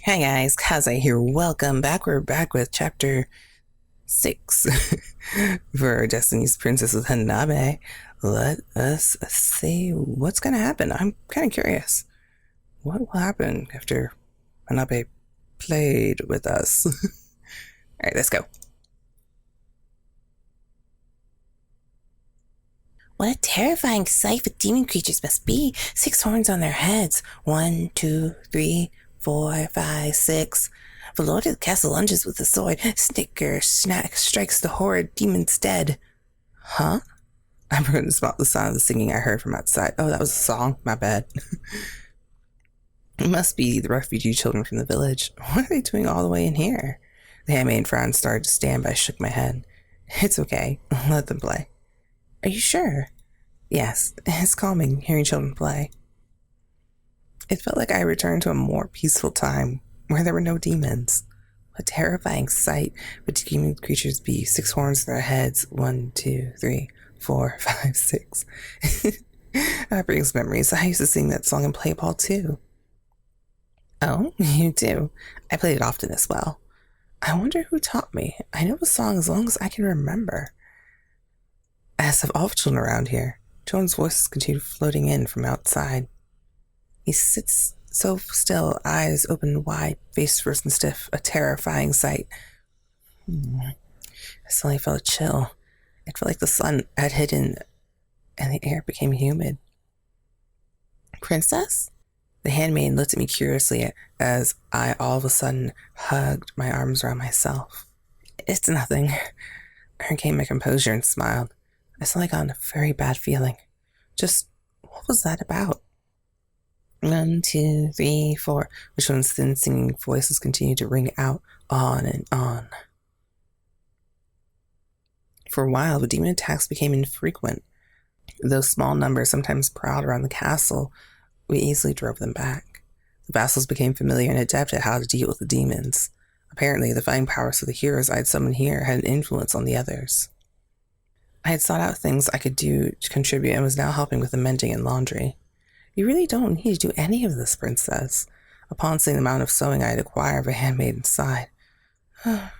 Hi guys, Kaze here. Welcome back. We're back with chapter 6 for Destiny's Princess with Hanbei. Let us see what's going to happen. I'm kind of curious. What will happen after Hanbei played with us? Alright, let's go. What a terrifying sight the demon creatures must be. 6 horns on their heads. 1, 2, 3, 4, 5, 6. The lord of the castle lunges with the sword. Snicker, snack, strikes the horrid demons dead. Huh? I'm going to spot the sound of the singing I heard from outside. Oh, that was a song? My bad. It must be the refugee children from the village. What are they doing all the way in here? The handmaid frown started to stand, but I shook my head. It's okay. Let them play. Are you sure? Yes, it's calming hearing children play. It felt like I returned to a more peaceful time where there were no demons. What a terrifying sight would demon creatures be? 6 horns on their heads. 1, 2, 3, 4, 5, 6. That brings memories. I used to sing that song in play ball too. Oh, you do? I played it often as well. I wonder who taught me. I know the song as long as I can remember. As have all children around here. Children's voices continue floating in from outside. He sits so still, eyes open wide, face first and stiff, a terrifying sight. I suddenly felt a chill. It felt like the sun had hidden and the air became humid. Princess? The handmaid looked at me curiously as I all of a sudden hugged my arms around myself. It's nothing. I regained my composure and smiled. I suddenly got a very bad feeling. Just, what was that about? 1, 2, 3, 4. Which one's thin singing voices continued to ring out on and on. For a while, the demon attacks became infrequent. Though small numbers sometimes prowled around the castle, we easily drove them back. The vassals became familiar and adept at how to deal with the demons. Apparently, the fighting powers of the heroes I had summoned here had an influence on the others. I had sought out things I could do to contribute and was now helping with the mending and laundry. You really don't need to do any of this, princess. Upon seeing the amount of sewing I had acquired, the handmaid sighed. But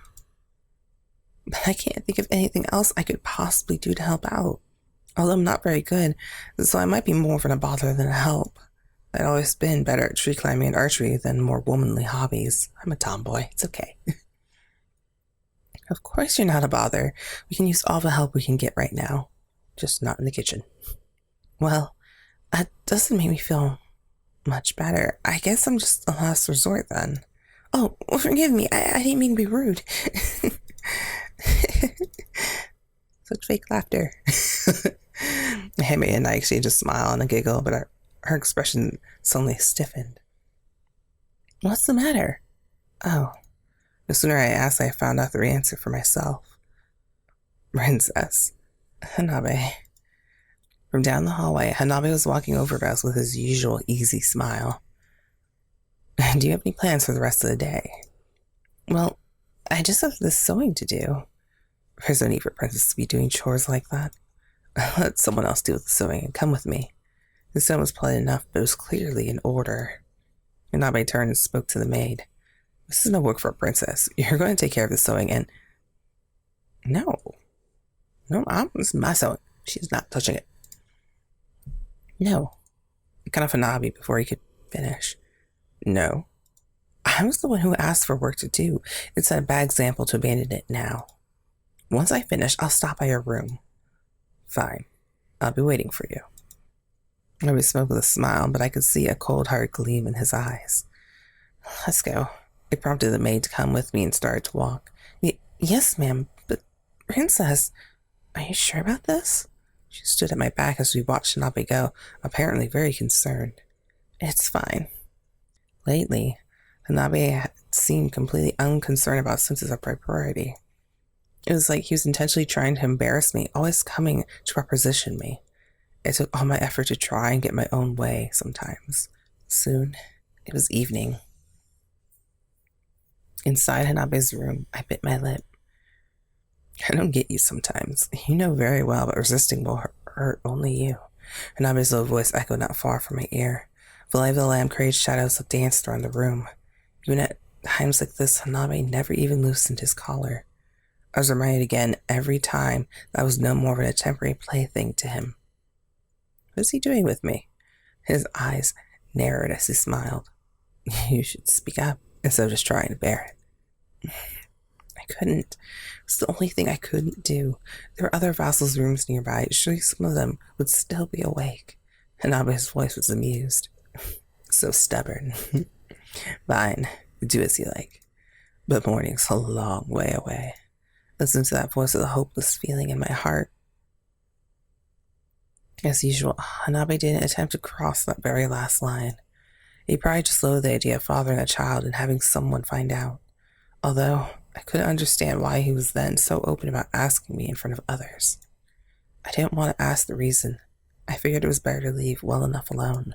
I can't think of anything else I could possibly do to help out. Although I'm not very good, so I might be more of a bother than a help. I'd always been better at tree climbing and archery than more womanly hobbies. I'm a tomboy. It's okay. Of course you're not a bother. We can use all the help we can get right now. Just not in the kitchen. Well, that doesn't make me feel much better. I guess I'm just a last resort then. Oh, well, forgive me. I didn't mean to be rude. Such fake laughter. Hanbei and I exchanged a smile and a giggle, but her expression suddenly stiffened. What's the matter? Oh. The sooner I asked, I found out the answer for myself. Princess. Hanbei. From down the hallway, Hanbei was walking over to us with his usual easy smile. Do you have any plans for the rest of the day? Well, I just have this sewing to do. There's no need for Princess to be doing chores like that. Let someone else deal with the sewing and come with me. The sewing was polite enough, but it was clearly in order. Hanbei turned and spoke to the maid. This is no work for a princess. You're going to take care of the sewing and... No, this is my sewing. She's not touching it. No. He cut off Hanbei before he could finish. No. I was the one who asked for work to do. It's a bad example to abandon it now. Once I finish, I'll stop by your room. Fine. I'll be waiting for you. Hanbei spoke with a smile, but I could see a cold, hard gleam in his eyes. Let's go. It prompted the maid to come with me and started to walk. Yes, ma'am, but Princess, are you sure about this? She stood at my back as we watched Hanbei go, apparently very concerned. It's fine. Lately, Hanbei had seemed completely unconcerned about senses of propriety. It was like he was intentionally trying to embarrass me, always coming to reposition me. It took all my effort to try and get my own way sometimes. Soon, it was evening. Inside Hanbei's room, I bit my lip. I don't get you sometimes. You know very well that resisting will hurt only you. Hanbei's low voice echoed not far from my ear. The light of the lamp created shadows that danced around the room. Even at times like this, Hanabe never even loosened his collar. I was reminded again every time that I was no more than a temporary plaything to him. What is he doing with me? His eyes narrowed as he smiled. You should speak up instead of just trying to bear it. I couldn't. It's the only thing I couldn't do. There were other vassals' rooms nearby. Surely some of them would still be awake. Hanabe's voice was amused. So stubborn. Fine, do as you like. But morning's a long way away. Listen to that voice of the hopeless feeling in my heart. As usual, Hanabe didn't attempt to cross that very last line. He probably just loathed the idea of fathering a child and having someone find out. Although, I couldn't understand why he was then so open about asking me in front of others. I didn't want to ask the reason. I figured it was better to leave well enough alone.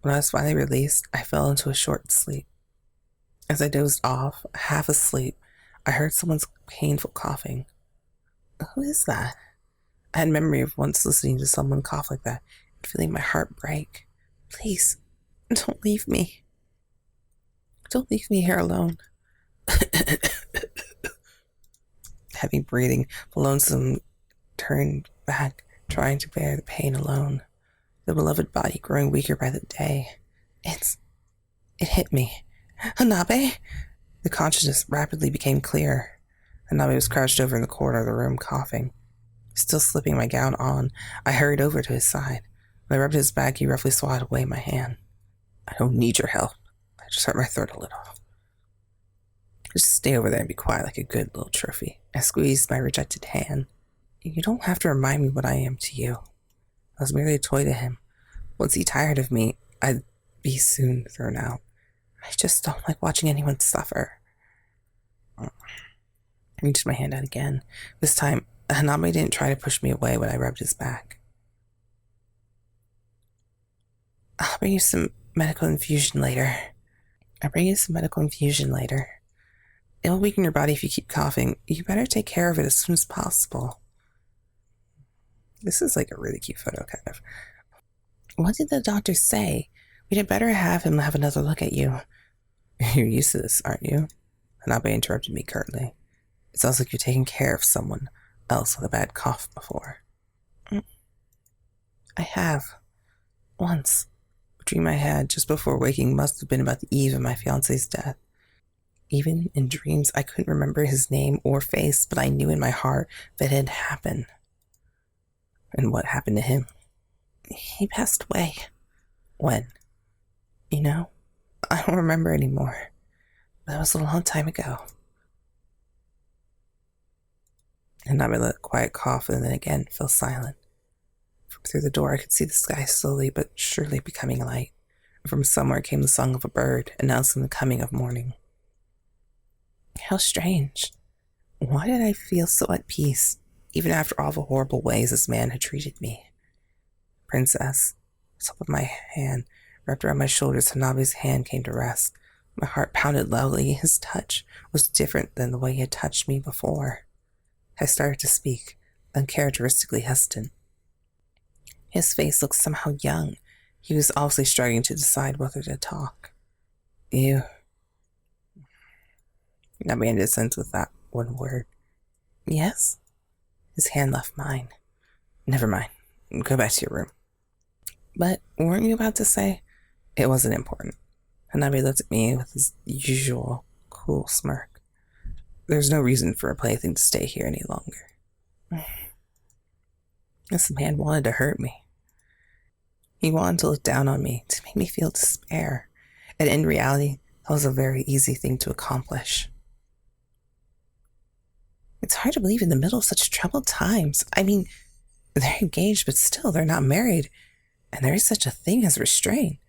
When I was finally released, I fell into a short sleep. As I dozed off, half asleep, I heard someone's painful coughing. Who is that? I had memory of once listening to someone cough like that and feeling my heart break. Please, don't leave me. Don't leave me here alone. Heavy breathing, the lonesome turned back, trying to bear the pain alone. The beloved body growing weaker by the day. It hit me. Hanabe? The consciousness rapidly became clear. Hanabe was crouched over in the corner of the room, coughing. Still slipping my gown on, I hurried over to his side. When I rubbed his back, he roughly swatted away my hand. I don't need your help. I just hurt my throat a little. Just stay over there and be quiet like a good little trophy. I squeezed my rejected hand. You don't have to remind me what I am to you. I was merely a toy to him. Once he tired of me, I'd be soon thrown out. I just don't like watching anyone suffer. I reached my hand out again. This time, Hanbei didn't try to push me away when I rubbed his back. I'll bring you some medical infusion later. It will weaken your body if you keep coughing. You better take care of it as soon as possible. This is like a really cute photo, kind of. What did the doctor say? We'd had better have him have another look at you. You're used to this, aren't you? Hanbei interrupted me curtly. It sounds like you're taking care of someone else with a bad cough before. I have. Once. The dream I had just before waking must have been about the eve of my fiancé's death. Even in dreams, I couldn't remember his name or face, but I knew in my heart that it had happened. And what happened to him? He passed away. When? You know, I don't remember anymore. That was a long time ago. And I let a quiet cough and then again fell silent. From through the door I could see the sky slowly but surely becoming light. From somewhere came the song of a bird, announcing the coming of morning. How strange. Why did I feel so at peace, even after all the horrible ways this man had treated me? Princess, the top of my hand wrapped around my shoulders, Hanabe's hand came to rest. My heart pounded loudly. His touch was different than the way he had touched me before. I started to speak, uncharacteristically hesitant. His face looked somehow young. He was obviously struggling to decide whether to talk. You. Hanabe ended his sentence with that one word. Yes? His hand left mine. Never mind. Go back to your room. But weren't you about to say? It wasn't important. Hanabe looked at me with his usual cool smirk. There's no reason for a plaything to stay here any longer. This man wanted to hurt me. He wanted to look down on me, to make me feel despair. And in reality, that was a very easy thing to accomplish. It's hard to believe in the middle of such troubled times. I mean, they're engaged, but still, they're not married. And there is such a thing as restraint.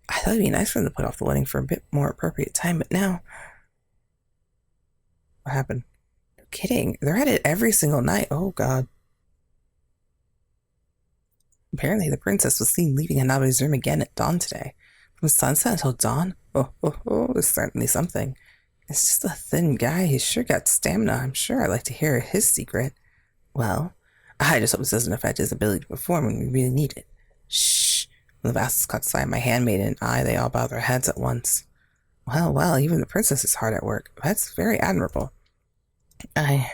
I thought it'd be nice for them to put off the wedding for a bit more appropriate time, but now... What happened? No kidding. They're at it every single night. Oh, God. Apparently, the princess was seen leaving Hanabe's room again at dawn today. From sunset until dawn? Oh, it's certainly something. It's just a thin guy. He's sure got stamina. I'm sure I'd like to hear his secret. Well, I just hope this doesn't affect his ability to perform when we really need it. Shh. When the vassals caught sight of my handmaid and I, they all bowed their heads at once. Well, well, even the princess is hard at work. That's very admirable. I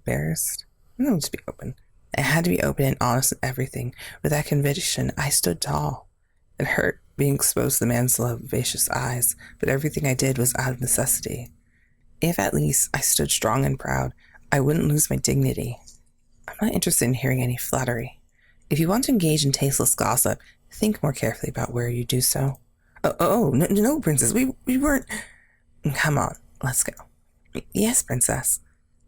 embarrassed. No, just be open. I had to be open and honest in everything. With that conviction, I stood tall. It hurt being exposed to the man's vivacious eyes, but everything I did was out of necessity. If at least I stood strong and proud, I wouldn't lose my dignity. I'm not interested in hearing any flattery. If you want to engage in tasteless gossip, think more carefully about where you do so. Oh, no, no, princess, we weren't... Come on, let's go. Yes, princess.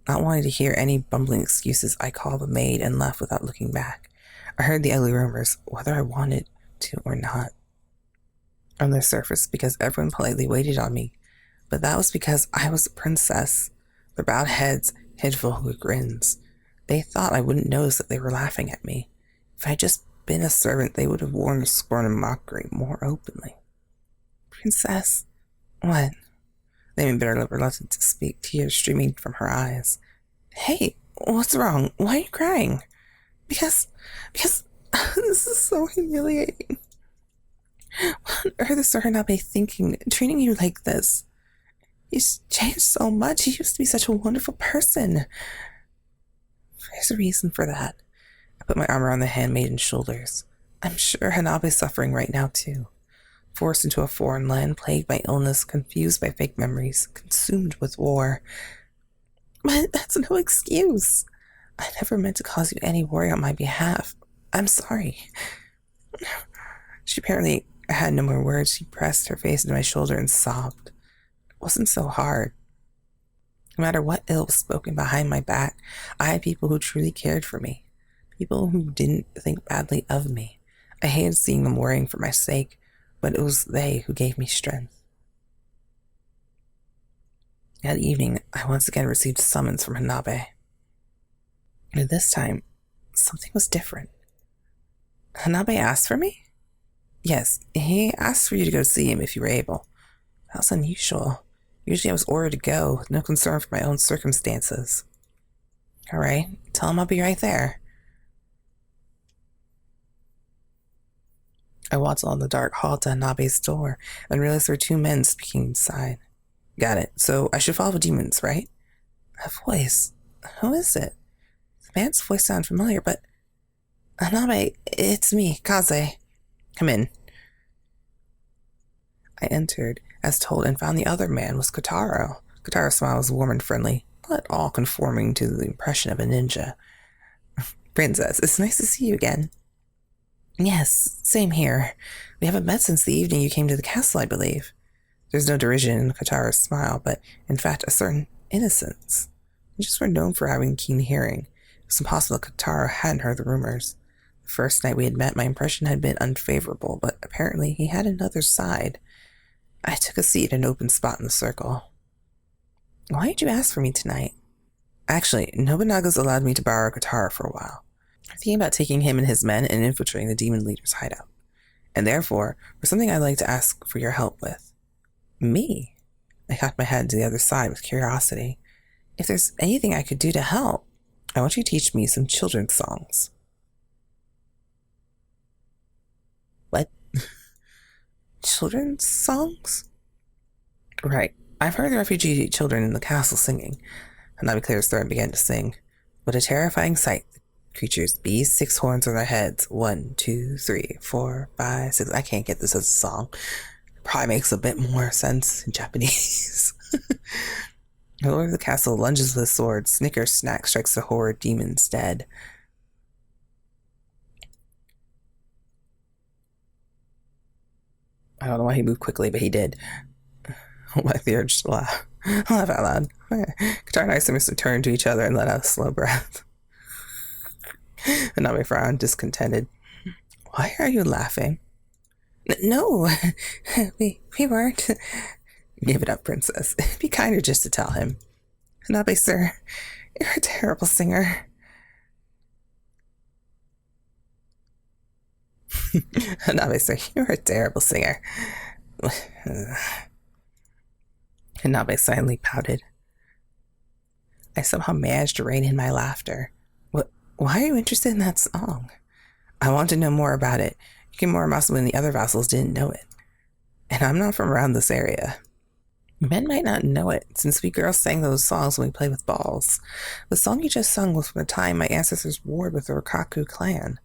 Not wanting to hear any bumbling excuses, I called the maid and left without looking back. I heard the ugly rumors, whether I wanted to or not, on their surface because everyone politely waited on me. But that was because I was a princess. Their bowed heads hid full with grins. They thought I wouldn't notice that they were laughing at me. If I had just been a servant, they would have worn the scorn and mockery more openly. Princess? What? They made bitterly reluctant to speak, tears streaming from her eyes. Hey, what's wrong? Why are you crying? Because this is so humiliating. What on earth is Sir Hanbei thinking, treating you like this? He's changed so much. He used to be such a wonderful person. There's a reason for that. I put my arm around the handmaiden's shoulders. I'm sure Hanabe's suffering right now, too. Forced into a foreign land, plagued by illness, confused by fake memories, consumed with war. But that's no excuse. I never meant to cause you any worry on my behalf. I'm sorry. She apparently had no more words. She pressed her face into my shoulder and sobbed. It wasn't so hard. No matter what ill was spoken behind my back, I had people who truly cared for me. People who didn't think badly of me. I hated seeing them worrying for my sake, but it was they who gave me strength. That evening, I once again received a summons from Hanbei. And this time, something was different. Hanbei asked for me? Yes, he asked for you to go see him if you were able. That was unusual. Usually I was ordered to go, with no concern for my own circumstances. All right, tell him I'll be right there. I walked along the dark hall to Hanbei's door and realized there were two men speaking inside. Got it. So I should follow the demons, right? A voice. Who is it? The man's voice sounded familiar, but... Hanbei, it's me, Kaze. Come in. I entered, as told, and found the other man was Kotaro. Kotaro's smile was warm and friendly, not at all conforming to the impression of a ninja. Princess, it's nice to see you again. Yes, same here. We haven't met since the evening you came to the castle, I believe. There's no derision in Kotaro's smile, but in fact a certain innocence. We just were known for having keen hearing. It was impossible that Kotaro hadn't heard the rumors. The first night we had met, my impression had been unfavorable, but apparently he had another side. I took a seat in an open spot in the circle. Why did you ask for me tonight? Actually, Nobunaga's allowed me to borrow Kotaro for a while. I'm thinking about taking him and his men and infiltrating the demon leader's hideout. And therefore, for something I'd like to ask for your help with. Me? I cocked my head to the other side with curiosity. If there's anything I could do to help, I want you to teach me some children's songs. What? Children's songs? Right. I've heard the refugee children in the castle singing. Hanbei cleared his throat and began to sing. What a terrifying sight. The creatures, bees, 6 horns on their heads. 1, 2, 3, 4, 5, 6. I can't get this as a song. It probably makes a bit more sense in Japanese. The lord of the castle lunges with a sword. Snicker snack strikes the horrid demons dead. I don't know why he moved quickly, but he did. My the urge to laugh. Laugh out loud. Kotaro and I must turn to each other and let out a slow breath. Hanbei frowned, discontented. Why are you laughing? No, we weren't. Give it up, princess. It'd be kinder just to tell him. Hanbei, sir, you're a terrible singer. Hanbei, sir, you're a terrible singer. Hanbei silently pouted. I somehow managed to rein in my laughter. Why are you interested in that song? I want to know more about it. Yukimura, Masamune, and the other vassals didn't know it. And I'm not from around this area. Men might not know it, since we girls sang those songs when we played with balls. The song you just sung was from the time my ancestors warred with the Rikaku clan.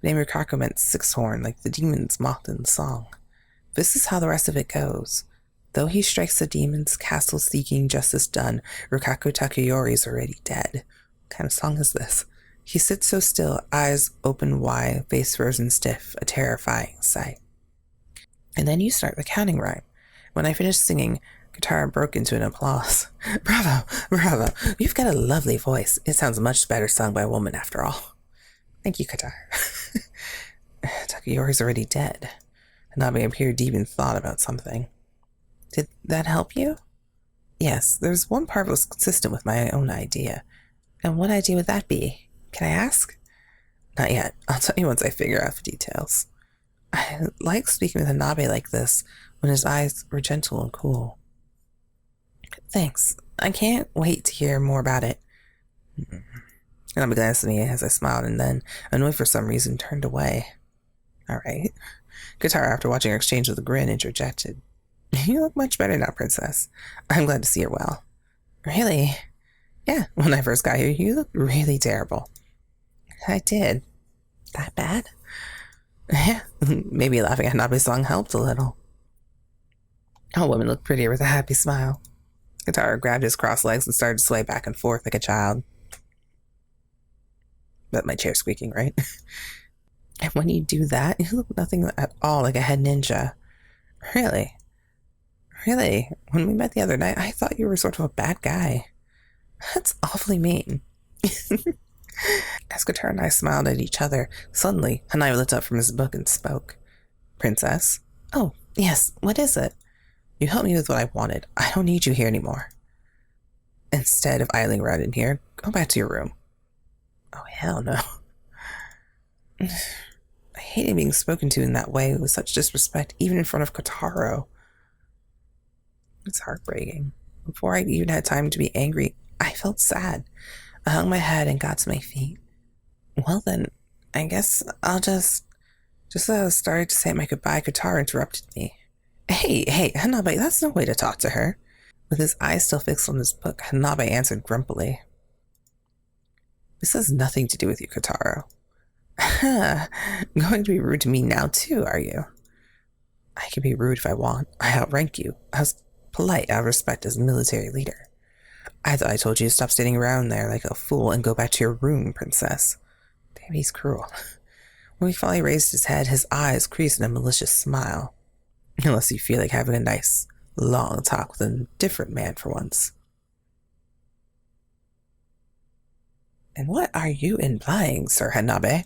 The name Rikaku meant six-horn, like the demons mocked in the song. This is how the rest of it goes. Though he strikes the demons, castle seeking justice done, Rikaku Takayori is already dead. What kind of song is this? He sits so still, eyes open wide, face frozen stiff, a terrifying sight. And then you start the counting rhyme. When I finished singing, Kotaro broke into an applause. Bravo, bravo, you've got a lovely voice. It sounds much better sung by a woman after all. Thank you, Kotaro. Takayori's already dead. Hanbei appeared deep in thought about something. Did that help you? Yes, there's one part that was consistent with my own idea. And what idea would that be? Can I ask? Not yet. I'll tell you once I figure out the details. I like speaking with Hanbei like this, when his eyes were gentle and cool. Thanks. I can't wait to hear more about it. Hanbei glanced at me as I smiled and then, annoyed for some reason, turned away. All right. Kotaro, after watching our exchange with a grin, interjected. You look much better now, princess. I'm glad to see you're well. Really? Yeah, when I first got here, you looked really terrible. I did. That bad? Yeah, maybe laughing at Hanbei's song helped a little. All women look prettier with a happy smile. Kotaro grabbed his crossed legs and started to sway back and forth like a child. But my chair's squeaking, right? And when you do that, you look nothing at all like a head ninja. Really? Really? When we met the other night, I thought you were sort of a bad guy. That's awfully mean. As Kotaro and I smiled at each other, suddenly Hanbei looked up from his book and spoke. Princess? Oh, yes, what is it? You helped me with what I wanted. I don't need you here anymore. Instead of idling around in here, go back to your room. Oh, hell no. I hated being spoken to in that way with such disrespect, even in front of Kotaro. It's heartbreaking. Before I even had time to be angry, I felt sad. I hung my head and got to my feet. Well then, I guess I'll just as I was starting to say my goodbye, Kotaro interrupted me. Hey, Hanbei, that's no way to talk to her. With his eyes still fixed on his book, Hanbei answered grumpily. This has nothing to do with you, Kotaro. Going to be rude to me now too, are you? I can be rude if I want. I outrank you. I was polite out of respect as a military leader. I thought I told you to stop standing around there like a fool and go back to your room, princess. Damn, he's cruel. When he finally raised his head, his eyes creased in a malicious smile. Unless you feel like having a nice, long talk with a different man for once. And what are you implying, Sir Hanbei?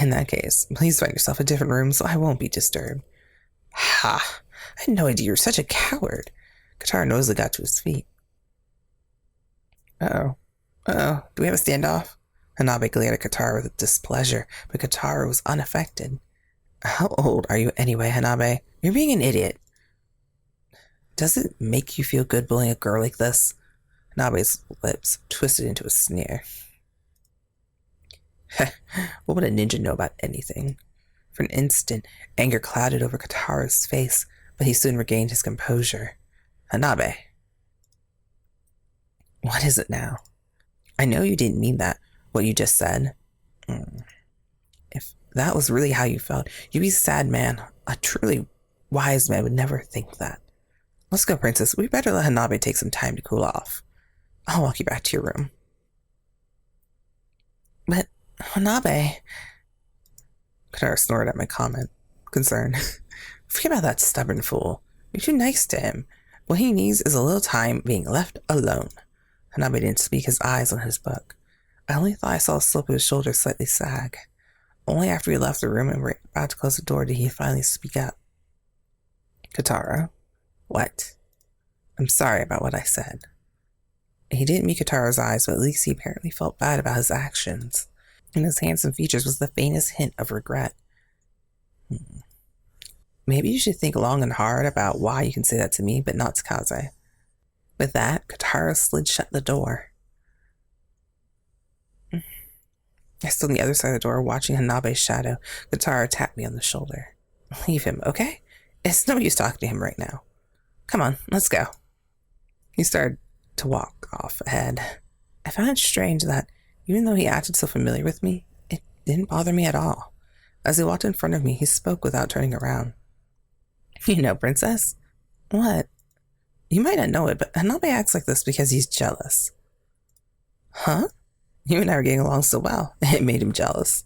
In that case, please find yourself a different room so I won't be disturbed. Ha! I had no idea you were such a coward. Kotaro noisily got to his feet. Uh-oh. Do we have a standoff? Hanbei glared at Kotaro with displeasure, but Kotaro was unaffected. How old are you anyway, Hanbei? You're being an idiot. Does it make you feel good bullying a girl like this? Hanbei's lips twisted into a sneer. What would a ninja know about anything? For an instant, anger clouded over Kotaro's face, but he soon regained his composure. Hanbei. What is it now? I know you didn't mean that, what you just said. If that was really how you felt, you'd be a sad man. A truly wise man would never think that. Let's go, princess. We better let Hanbei take some time to cool off. I'll walk you back to your room. But, Hanbei... Kotaro snorted at my comment, concerned. Forget about that stubborn fool. You're too nice to him. What he needs is a little time being left alone. Hanbei didn't speak, his eyes on his book. I only thought I saw a slope of his shoulders slightly sag. Only after we left the room and were about to close the door did he finally speak up. Kotaro? What? I'm sorry about what I said. He didn't meet Kotaro's eyes, but at least he apparently felt bad about his actions. In his handsome features was the faintest hint of regret. Maybe you should think long and hard about why you can say that to me, but not to Kaze. With that, Kotaro slid shut the door. I stood on the other side of the door, watching Hanbei's shadow. Kotaro tapped me on the shoulder. Leave him, okay? It's no use talking to him right now. Come on, let's go. He started to walk off ahead. I found it strange that, even though he acted so familiar with me, it didn't bother me at all. As he walked in front of me, he spoke without turning around. You know, princess? What? You might not know it, but Hanbei acts like this because he's jealous. Huh? You and I were getting along so well, it made him jealous.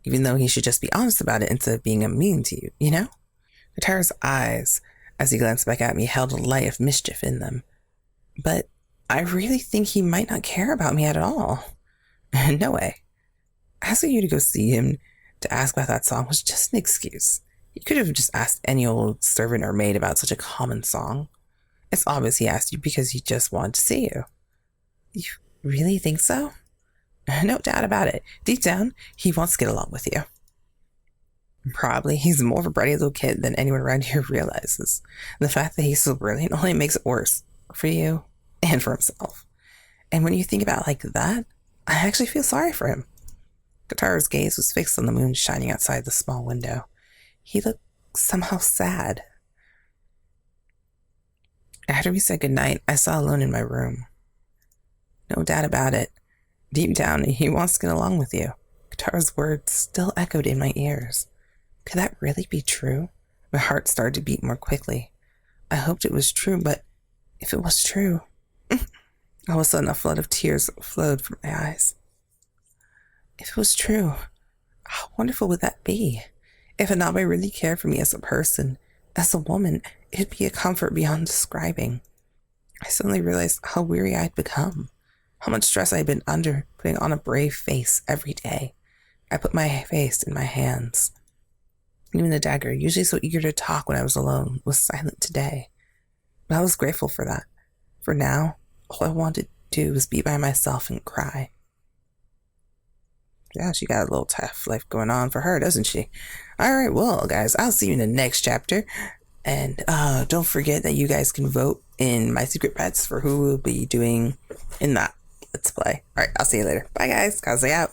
Even though he should just be honest about it instead of being mean to you, you know? Kotaro's eyes, as he glanced back at me, held a light of mischief in them. But I really think he might not care about me at all. No way. Asking you to go see him to ask about that song was just an excuse. You could have just asked any old servant or maid about such a common song. It's obvious he asked you because he just wanted to see you. You really think so? No doubt about it. Deep down, he wants to get along with you. Probably he's more of a bratty little kid than anyone around here realizes. The fact that he's so brilliant only makes it worse for you and for himself. And when you think about it like that, I actually feel sorry for him. Kotaro's gaze was fixed on the moon shining outside the small window. He looked somehow sad. After we said goodnight, I sat alone in my room. No doubt about it. Deep down, he wants to get along with you. Kotaro's words still echoed in my ears. Could that really be true? My heart started to beat more quickly. I hoped it was true, but if it was true... All of a sudden, a flood of tears flowed from my eyes. If it was true, how wonderful would that be? If Hanbei really cared for me as a person, as a woman, it'd be a comfort beyond describing. I suddenly realized how weary I'd become, how much stress I'd been under putting on a brave face every day. I put my face in my hands. Even the dagger, usually so eager to talk when I was alone, was silent today. But I was grateful for that. For now, all I wanted to do was be by myself and cry. Yeah, she got a little tough life going on for her, doesn't she? Alright, well, guys, I'll see you in the next chapter. And don't forget that you guys can vote in my secret pets for who will be doing in that Let's Play. Alright, I'll see you later. Bye, guys. Kaze out.